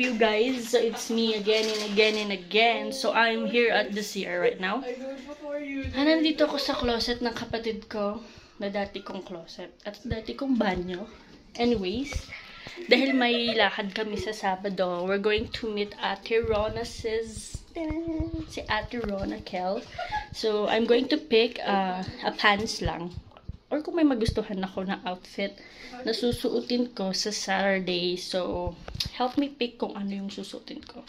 you guys? So it's me again and again and again. So I'm here at the CR right now. Nandito ako sa closet ng kapatid ko. Na dati kong closet. At dati kong banyo. Anyways, dahil may lakad kami sa Sabado, we're going to meet Ate Rona si Ate Rona Kel. So I'm going to pick a pants lang. Or kung may magustuhan ako na outfit na susuotin ko sa Saturday. So, help me pick kung ano yung susuotin ko.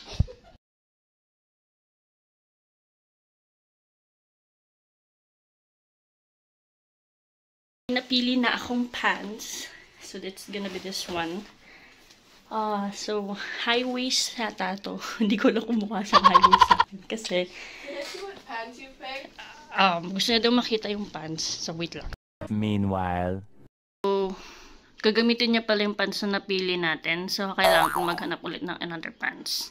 Napili na akong pants. So, that's gonna be this one. So, high waist yata to. Hindi ko lang kumuha sa high waist sa akin. Kasi, gusto niya daw makita yung pants. So, wait lang. Meanwhile, so, gagamitin niya pala yung pants na napili natin. So, kailangan kong maghanap ulit ng another pants.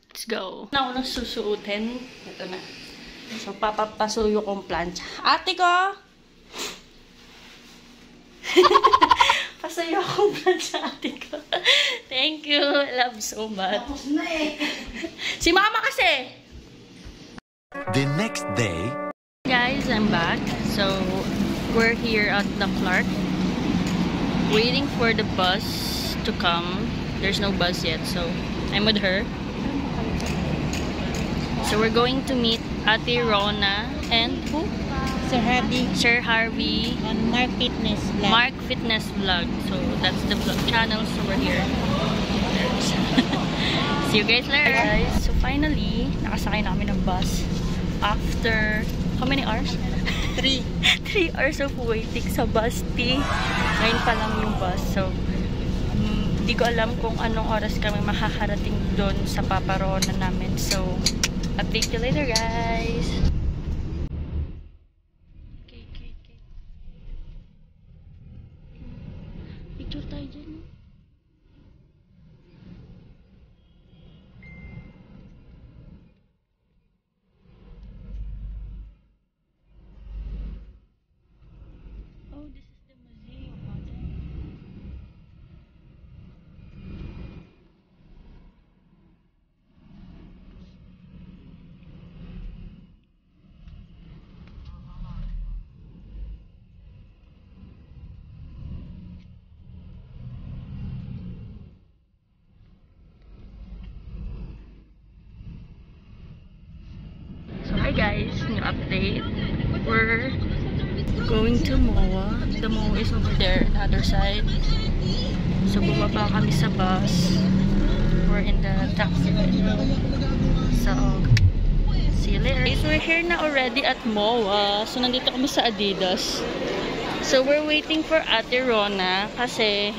Let's go. Na unang susuotin. Ito na. So, papapasuyo kong plancha. Ate ko! Pasuyo akong plancha, ate ko. Thank you. I love so much. Tapos na eh. Si mama kasi! the next day, Guys, I'm back. So, we're here at the Clark, waiting for the bus to come. There's no bus yet, so I'm with her. So we're going to meet Ate Rona and who? Sir Harvey. On Mark Fitness Vlog. Mark Fitness Vlog. So that's the vlog channel. So we're here. See you guys later, guys. So finally, nakasakay namin ng bus after how many hours? 3 hours of waiting sa bus T. Ngayon pa lang yung bus. So, hindi ko alam kung anong oras kami makakarating doon sa paparona namin. So, update you later, guys. Okay. Picture tayo dyan. Oh, this is the museum. So, hi guys, new update. We're going to MOA. The MOA is over there, the other side. So, bumaba kami sa bus. We're in the taxi right now. So, see you later. So, we're here na already at MOA. So, nandito kami sa Adidas. So, we're waiting for Ate Rona kasi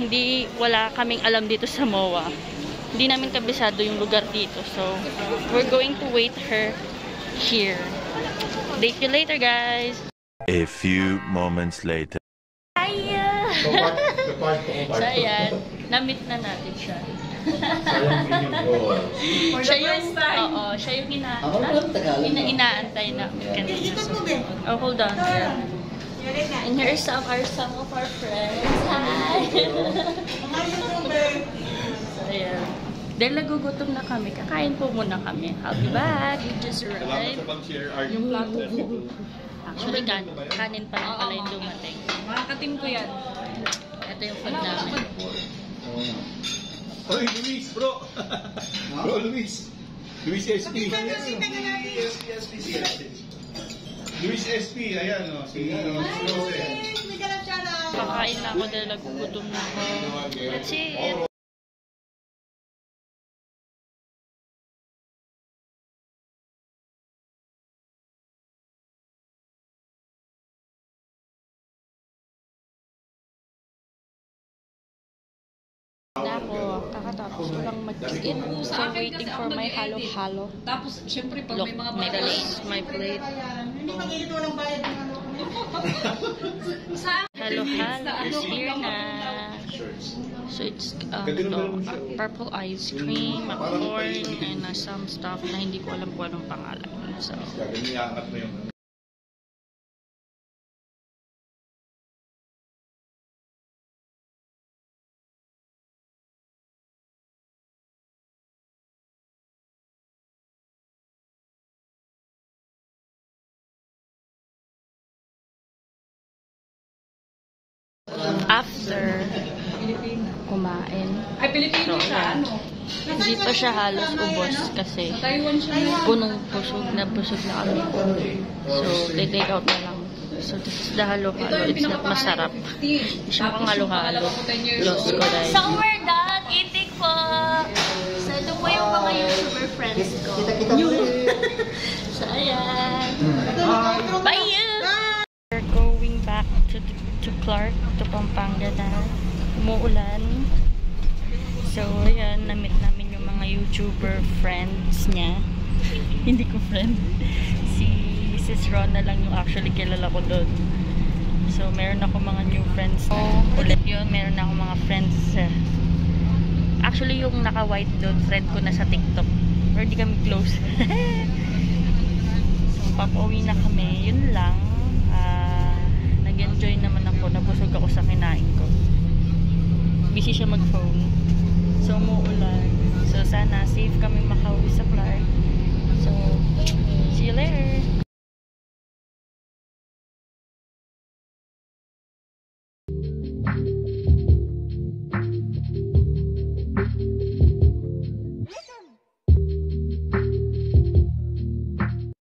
wala kaming alam dito sa MOA. Hindi namin kabisado yung lugar dito. So, we're going to wait her here. Date you later, guys. a few moments later. Hiya! So, ayan. Na-meet na natin siya. Siya yung inaantay namin kanina. Oh, hold on. And here are some of our friends. Hi! So, ayan. Dahil nagugutom na kami, kakain po muna kami. I'll be back. We just arrived. Yung plato. Actually, kanin pa lang pala yung dumating. Makakatim ko yan. Ito yung food namin. Oy, Luis, bro! Bro, Luis! Luis SP! Luis SP, ayan o. Kakain na ako dahil nagugutom na ako. That's it! Na ako, kakatapos ko lang mag-eat. So, waiting for my halo-halo. Tapos, syempre, pag Look, may mga my plate, my plate. Halo-halo is here na. So, it's purple ice cream, a corn, and some stuff na hindi ko alam kung anong pangalan. So, after kumain. Ay, Pilipino So, siya, ayan. ano? Hindi pa siya halos ubos kasi Sa Taiwan siya. punong busog na kami. So, take out na lang. So, this is the halo-halo. It's not masarap. Hindi siya pang halo-halo. Lost ko dahil. So, we're done eating po. So, ito po yung mga YouTuber friends ko. So, ayan. Bye! We're going back to Clark, to Pampanga na. Umuulan. So, ayan, na-meet namin yung mga YouTuber friends niya. Hindi ko friend. Si Sis Ron na lang yung actually kilala ko doon. So, meron ako mga new friends. So, ulit yun, meron ako mga friends. Actually, yung naka-white doon, friend ko na sa TikTok. Pero di kami close. So, papauwi na kami. Yun lang. Nag-enjoy naman ako. Nabusog ako sa kinain ko. Busy siya mag-phone. So, umuulan. So, sana safe kami makauwi sa Clark. So, see you later!